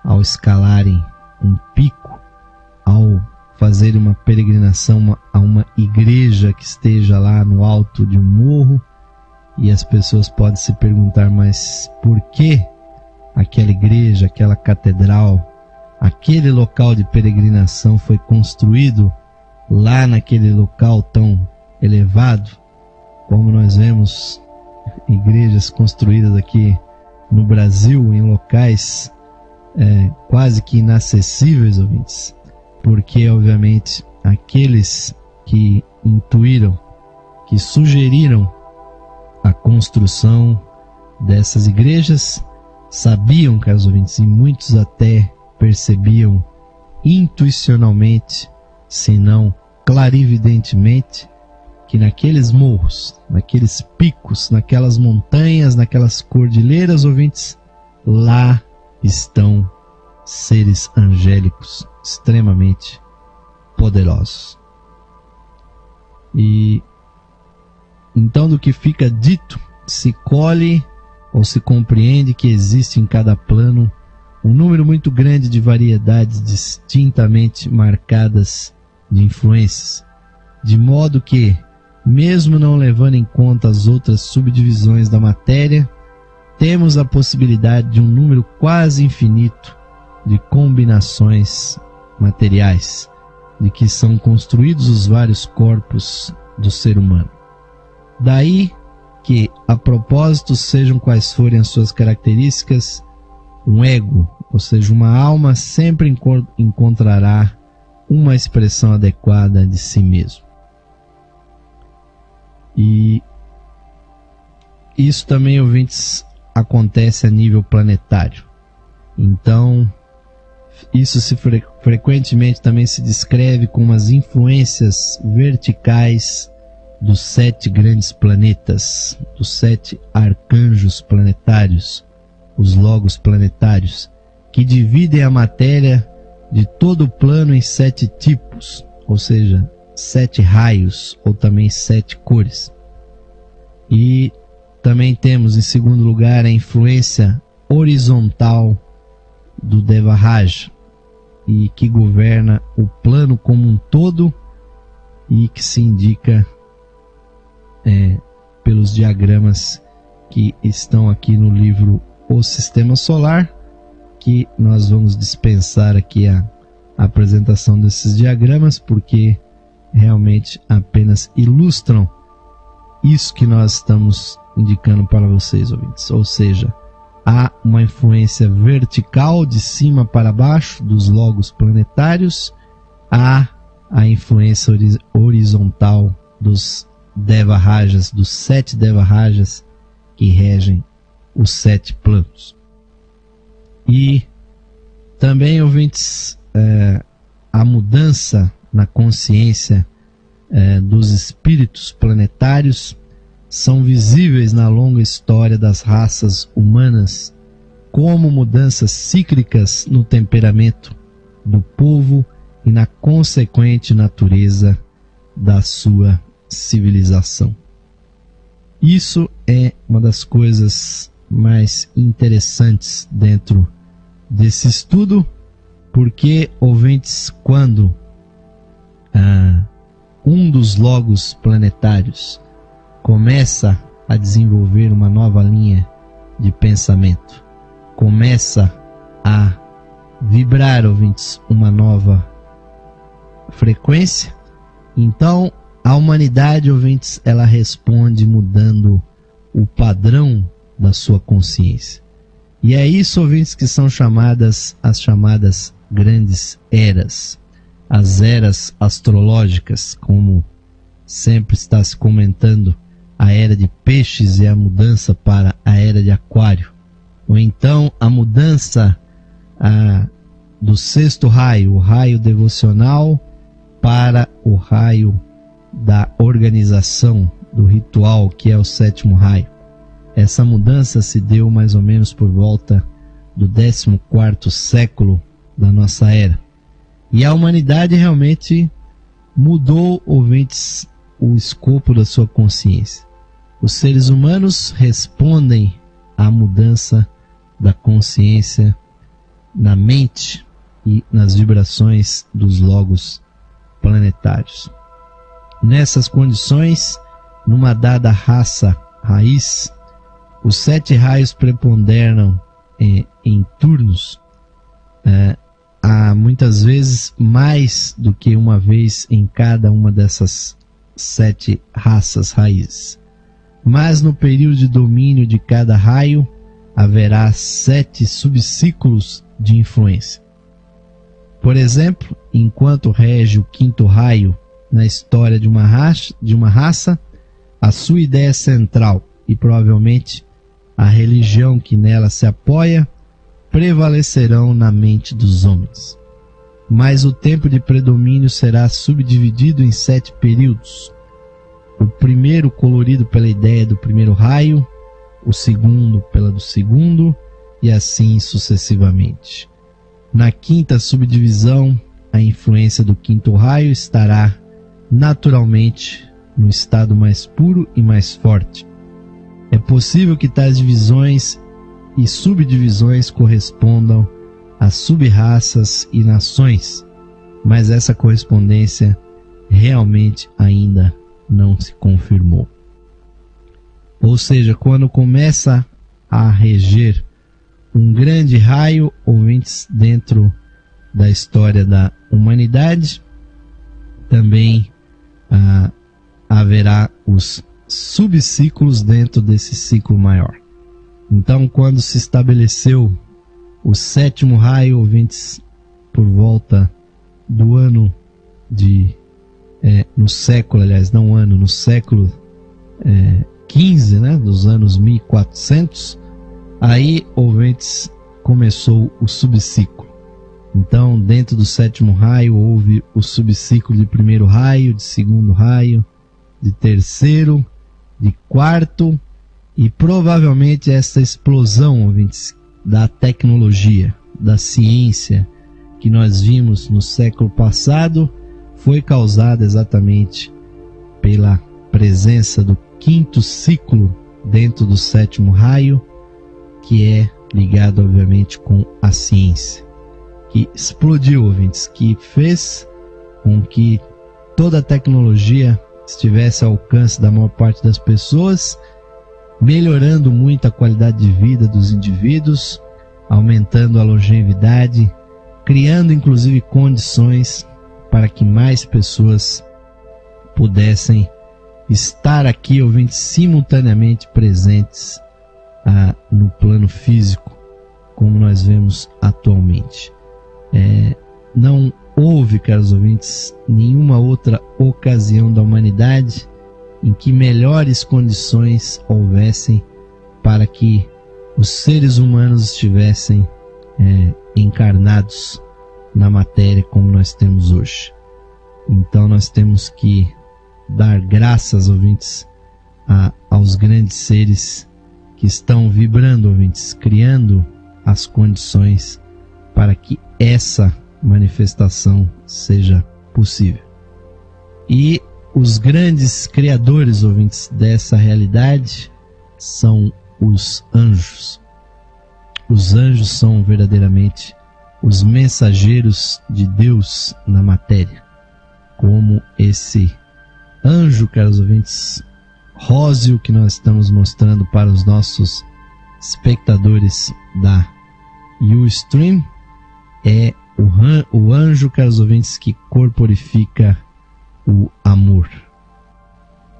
[SPEAKER 1] ao escalarem um pico, ao fazer uma peregrinação a uma igreja que esteja lá no alto de um morro, e as pessoas podem se perguntar, mas por que aquela igreja, aquela catedral, aquele local de peregrinação foi construído lá naquele local tão elevado, como nós vemos igrejas construídas aqui no Brasil em locais quase que inacessíveis, ouvintes? Porque, obviamente, aqueles que intuíram, que sugeriram a construção dessas igrejas, sabiam, caros ouvintes, e muitos até percebiam intuicionalmente, se não clarividentemente, que naqueles morros, naqueles picos, naquelas montanhas, naquelas cordilheiras, ouvintes, lá estão seres angélicos extremamente poderosos. E então, do que fica dito, se colhe ou se compreende que existe em cada plano um número muito grande de variedades distintamente marcadas de influências, de modo que, mesmo não levando em conta as outras subdivisões da matéria, temos a possibilidade de um número quase infinito de combinações materiais, de que são construídos os vários corpos do ser humano. Daí que, a propósito, sejam quais forem as suas características, um ego, ou seja, uma alma, sempre encontrará uma expressão adequada de si mesmo. E isso também, ouvintes, acontece a nível planetário. Então, isso frequentemente também se descreve como as influências verticais dos 7 grandes planetas, dos 7 arcanjos planetários, os logos planetários, que dividem a matéria de todo o plano em 7 tipos, ou seja, 7 raios, ou também 7 cores. E também temos, em segundo lugar, a influência horizontal do Deva-Raja, e que governa o plano como um todo e que se indica pelos diagramas que estão aqui no livro O Sistema Solar, que nós vamos dispensar aqui a apresentação desses diagramas, porque realmente apenas ilustram isso que nós estamos indicando para vocês, ouvintes. Ou seja, há uma influência vertical de cima para baixo dos logos planetários, há a influência horizontal dos Deva-Rajas, dos 7 Deva-Rajas que regem os 7 planos. E também, ouvintes, a mudança na consciência dos espíritos planetários são visíveis na longa história das raças humanas como mudanças cíclicas no temperamento do povo e na consequente natureza da sua civilização. Isso é uma das coisas mais interessantes dentro desse estudo, porque, ouvintes, quando um dos logos planetários começa a desenvolver uma nova linha de pensamento, começa a vibrar, ouvintes, uma nova frequência, então a humanidade, ouvintes, ela responde mudando o padrão da sua consciência. E é isso, ouvintes, que são as chamadas grandes eras, as eras astrológicas, como sempre está se comentando, a era de peixes e a mudança para a era de aquário, ou então a mudança do 6º raio, o raio devocional, para o raio da organização, do ritual, que é o 7º raio. Essa mudança se deu mais ou menos por volta do 14º século da nossa era. E a humanidade realmente mudou, ouvintes, o escopo da sua consciência. Os seres humanos respondem à mudança da consciência na mente e nas vibrações dos logos planetários. Nessas condições, numa dada raça raiz, os 7 raios preponderam em turnos, há muitas vezes mais do que uma vez em cada uma dessas 7 raças raízes. Mas no período de domínio de cada raio, haverá 7 subciclos de influência. Por exemplo, enquanto rege o 5º raio na história de uma raça, a sua ideia central e provavelmente a religião que nela se apoia prevalecerão na mente dos homens. Mas o tempo de predomínio será subdividido em 7 períodos. O primeiro colorido pela ideia do 1º raio, o segundo pela do 2º e assim sucessivamente. Na 5ª subdivisão, a influência do 5º raio estará naturalmente no estado mais puro e mais forte. É possível que tais divisões e subdivisões correspondam a sub-raças e nações, mas essa correspondência realmente ainda não se confirmou. Ou seja, quando começa a reger um grande raio, ouvintes, dentro da história da humanidade, também haverá os subciclos dentro desse ciclo maior. Então, quando se estabeleceu o 7º raio, ouvintes, por volta do ano no século, aliás, não ano, no século 15, né, dos anos 1400, aí, ouvintes, começou o subciclo. Então, dentro do 7º raio, houve o subciclo de 1º raio, de 2º raio, de 3º, de 4º, e provavelmente essa explosão, ouvintes, da tecnologia, da ciência que nós vimos no século passado, foi causada exatamente pela presença do quinto ciclo dentro do sétimo raio, que é ligado, obviamente, com a ciência, que explodiu, ouvintes, que fez com que toda a tecnologia estivesse ao alcance da maior parte das pessoas, melhorando muito a qualidade de vida dos indivíduos, aumentando a longevidade, criando inclusive condições para que mais pessoas pudessem estar aqui, ouvintes, simultaneamente presentes no plano físico, como nós vemos atualmente. Não houve, caros ouvintes, nenhuma outra ocasião da humanidade em que melhores condições houvessem para que os seres humanos estivessem encarnados na matéria como nós temos hoje. Então nós temos que dar graças, ouvintes, aos grandes seres que estão vibrando, ouvintes, criando as condições para que essa manifestação seja possível. E os grandes criadores, ouvintes, dessa realidade são os anjos. Os anjos são verdadeiramente os mensageiros de Deus na matéria, como esse anjo, caros ouvintes, róseo que nós estamos mostrando para os nossos espectadores da Ustream, é o anjo, caros ouvintes, que corporifica o amor.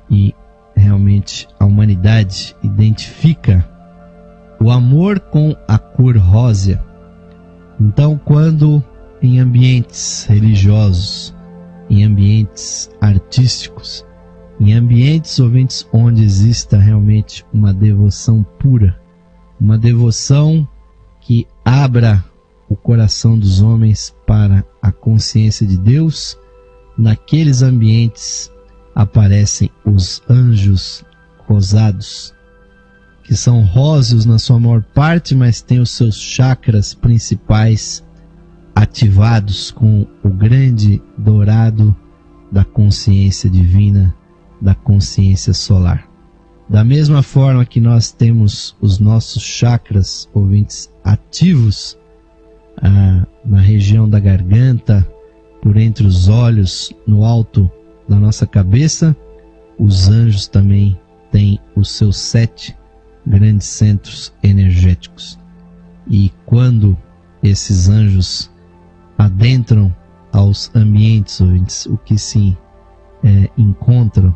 [SPEAKER 1] E realmente a humanidade identifica o amor com a cor rósea. Então, quando em ambientes religiosos, em ambientes artísticos, em ambientes, ouvintes, onde exista realmente uma devoção pura, uma devoção que abra o coração dos homens para a consciência de Deus, naqueles ambientes aparecem os anjos rosados, que são róseos na sua maior parte, mas têm os seus chakras principais ativados com o grande dourado da consciência divina, da consciência solar. Da mesma forma que nós temos os nossos chakras, ouvintes, ativos na região da garganta, por entre os olhos, no alto da nossa cabeça, os anjos também têm os seus 7 grandes centros energéticos. E quando esses anjos adentram aos ambientes, ouvintes, o que se encontram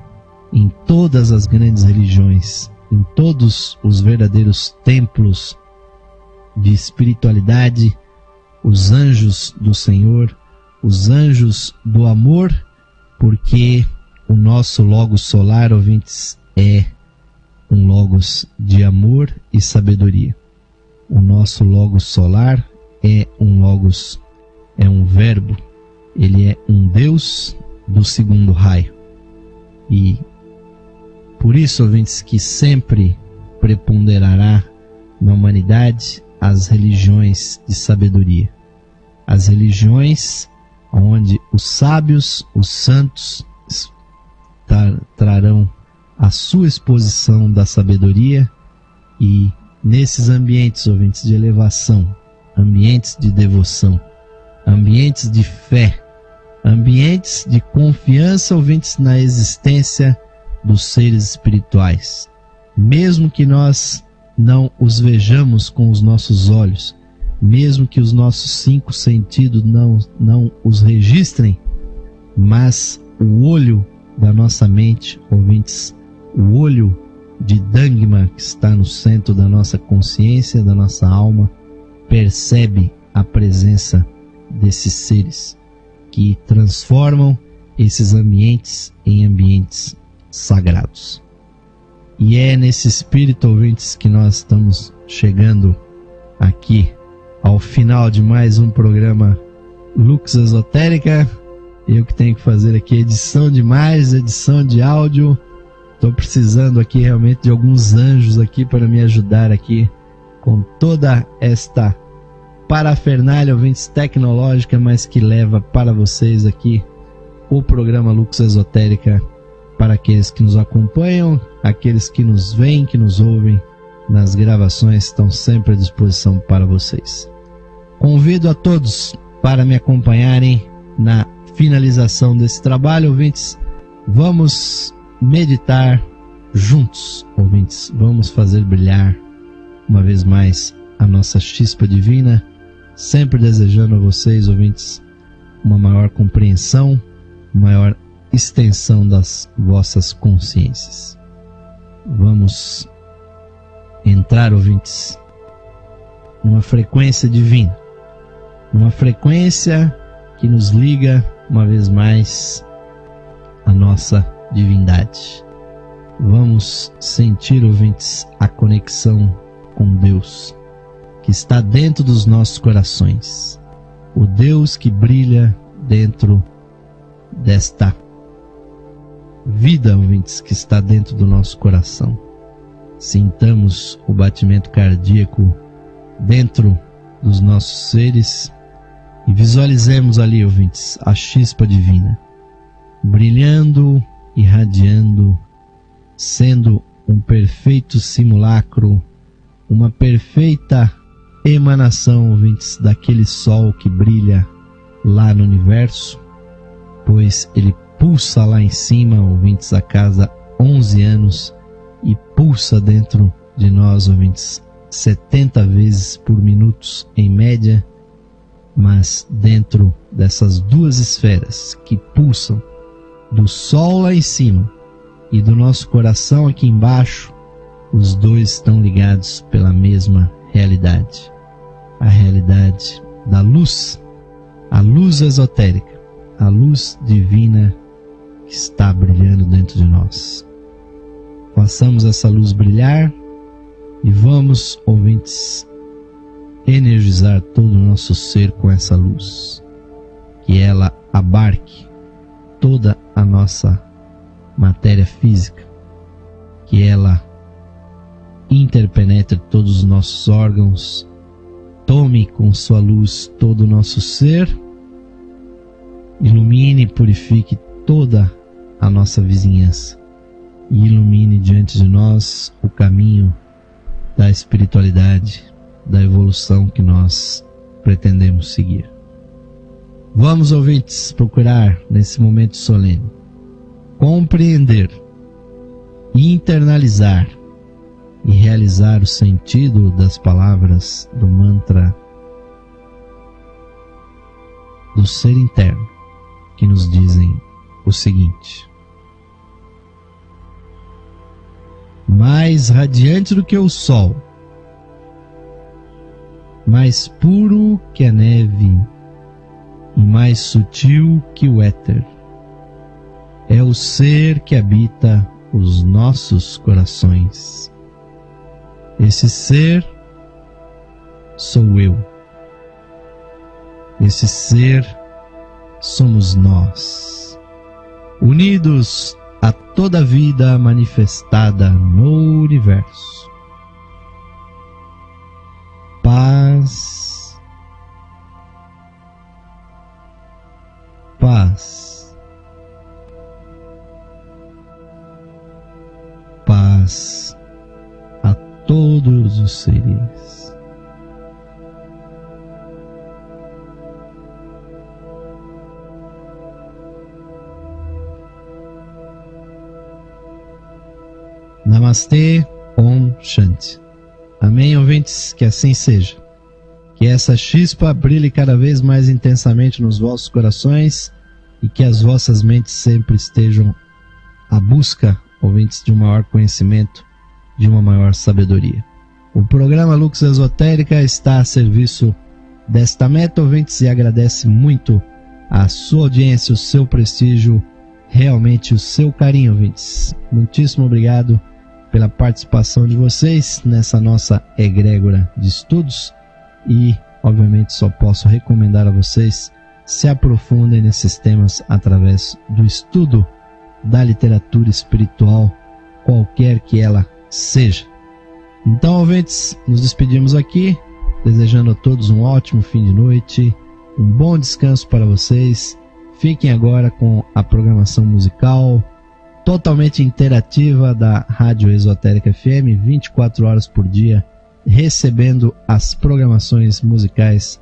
[SPEAKER 1] em todas as grandes religiões, em todos os verdadeiros templos de espiritualidade, os anjos do Senhor, os anjos do amor, porque o nosso logos solar, ouvintes, é um logos de amor e sabedoria. O nosso logos solar é um logos, é um verbo, ele é um Deus do segundo raio. E por isso, ouvintes, que sempre preponderará na humanidade as religiões de sabedoria. As religiões onde os sábios, os santos, trarão a sua exposição da sabedoria, e nesses ambientes, ouvintes, de elevação, ambientes de devoção, ambientes de fé, ambientes de confiança, ouvintes, na existência dos seres espirituais. Mesmo que nós não os vejamos com os nossos olhos, mesmo que os nossos 5 sentidos não os registrem, mas o olho da nossa mente, ouvintes, o olho de Dangma, que está no centro da nossa consciência, da nossa alma, percebe a presença desses seres que transformam esses ambientes em ambientes sagrados. E é nesse espírito, ouvintes, que nós estamos chegando aqui ao final de mais um programa Lux Esotérica. Eu que tenho que fazer aqui edição de áudio. Estou precisando aqui realmente de alguns anjos aqui para me ajudar aqui com toda esta parafernália, ouvintes, tecnológica, mas que leva para vocês aqui o programa Lux Esotérica, para aqueles que nos acompanham aqueles que nos veem, que nos ouvem nas gravações, estão sempre à disposição para vocês. Convido a todos para me acompanharem na finalização desse trabalho, ouvintes. Vamos meditar juntos, ouvintes. Vamos fazer brilhar uma vez mais a nossa chispa divina, sempre desejando a vocês, ouvintes, uma maior compreensão, maior extensão das vossas consciências. Vamos entrar, ouvintes, numa frequência divina, numa frequência que nos liga uma vez mais à nossa divindade. Vamos sentir, ouvintes, a conexão com Deus que está dentro dos nossos corações, o Deus que brilha dentro desta vida, ouvintes, que está dentro do nosso coração. Sintamos o batimento cardíaco dentro dos nossos seres e visualizemos ali, ouvintes, a chispa divina brilhando, irradiando, sendo um perfeito simulacro, uma perfeita emanação, ouvintes, daquele sol que brilha lá no universo, pois ele pulsa lá em cima, ouvintes, a cada 11 anos, e pulsa dentro de nós, ouvintes, 70 vezes por minuto em média, mas dentro dessas duas esferas que pulsam do sol lá em cima e do nosso coração aqui embaixo, os dois estão ligados pela mesma realidade, a realidade da luz, a luz esotérica, a luz divina que está brilhando dentro de nós. Façamos essa luz brilhar e vamos, ouvintes, energizar todo o nosso ser com essa luz, que ela abarque toda a nossa matéria física, que ela interpenetre todos os nossos órgãos, tome com sua luz todo o nosso ser, ilumine e purifique toda a nossa vizinhança e ilumine diante de nós o caminho da espiritualidade, da evolução que nós pretendemos seguir. Vamos, ouvintes, procurar nesse momento solene compreender, internalizar e realizar o sentido das palavras do mantra do ser interno, que nos dizem o seguinte: mais radiante do que o sol, mais puro que a neve e mais sutil que o éter, é o ser que habita os nossos corações. Esse ser sou eu. Esse ser somos nós, unidos a toda a vida manifestada no universo. Paz, paz, paz a todos os seres. Namastê, Om Shanti. Amém, ouvintes, que assim seja. Que essa chispa brilhe cada vez mais intensamente nos vossos corações e que as vossas mentes sempre estejam à busca, ouvintes, de um maior conhecimento, de uma maior sabedoria. O programa Lux Esotérica está a serviço desta meta, ouvintes, e agradece muito a sua audiência, o seu prestígio, realmente o seu carinho, ouvintes. Muitíssimo obrigado pela participação de vocês nessa nossa egrégora de estudos e, obviamente, só posso recomendar a vocês se aprofundem nesses temas através do estudo da literatura espiritual, qualquer que ela seja. Então, ouvintes, nos despedimos aqui, desejando a todos um ótimo fim de noite, um bom descanso para vocês. Fiquem agora com a programação musical totalmente interativa da Rádio Esotérica FM, 24 horas por dia, recebendo as programações musicais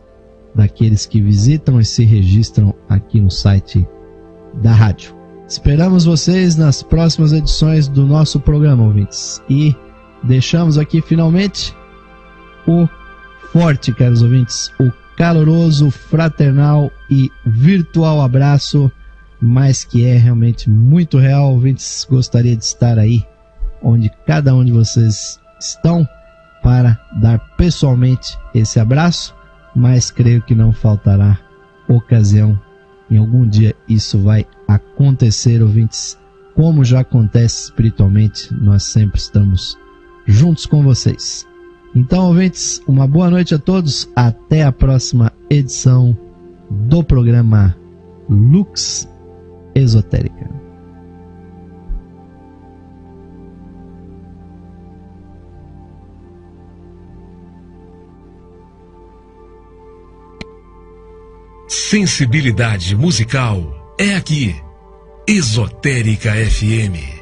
[SPEAKER 1] daqueles que visitam e se registram aqui no site da rádio. Esperamos vocês nas próximas edições do nosso programa, ouvintes. E deixamos aqui finalmente o forte, caros ouvintes, o caloroso, fraternal e virtual abraço, mas que é realmente muito real, ouvintes. Gostaria de estar aí onde cada um de vocês estão para dar pessoalmente esse abraço, mas creio que não faltará ocasião. Em algum dia isso vai acontecer, ouvintes. Como já acontece espiritualmente, nós sempre estamos juntos com vocês. Então, ouvintes, uma boa noite a todos. Até a próxima edição do programa Lux Esotérica.
[SPEAKER 2] Sensibilidade musical é aqui, Esotérica FM.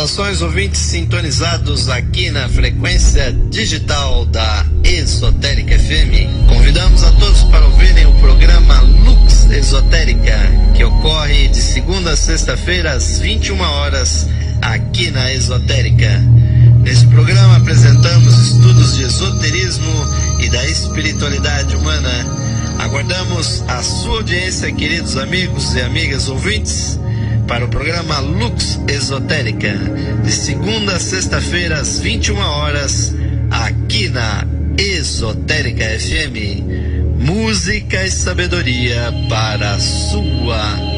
[SPEAKER 1] Saudações, ouvintes sintonizados aqui na frequência digital da Esotérica FM. Convidamos a todos para ouvirem o programa Lux Esotérica, que ocorre de segunda a sexta-feira às 21 horas aqui na Esotérica. Nesse programa apresentamos estudos de esoterismo e da espiritualidade humana. Aguardamos a sua audiência, queridos amigos e amigas ouvintes, para o programa Lux Esotérica, de segunda a sexta-feira às 21 horas, aqui na Esotérica FM. Música e sabedoria para a sua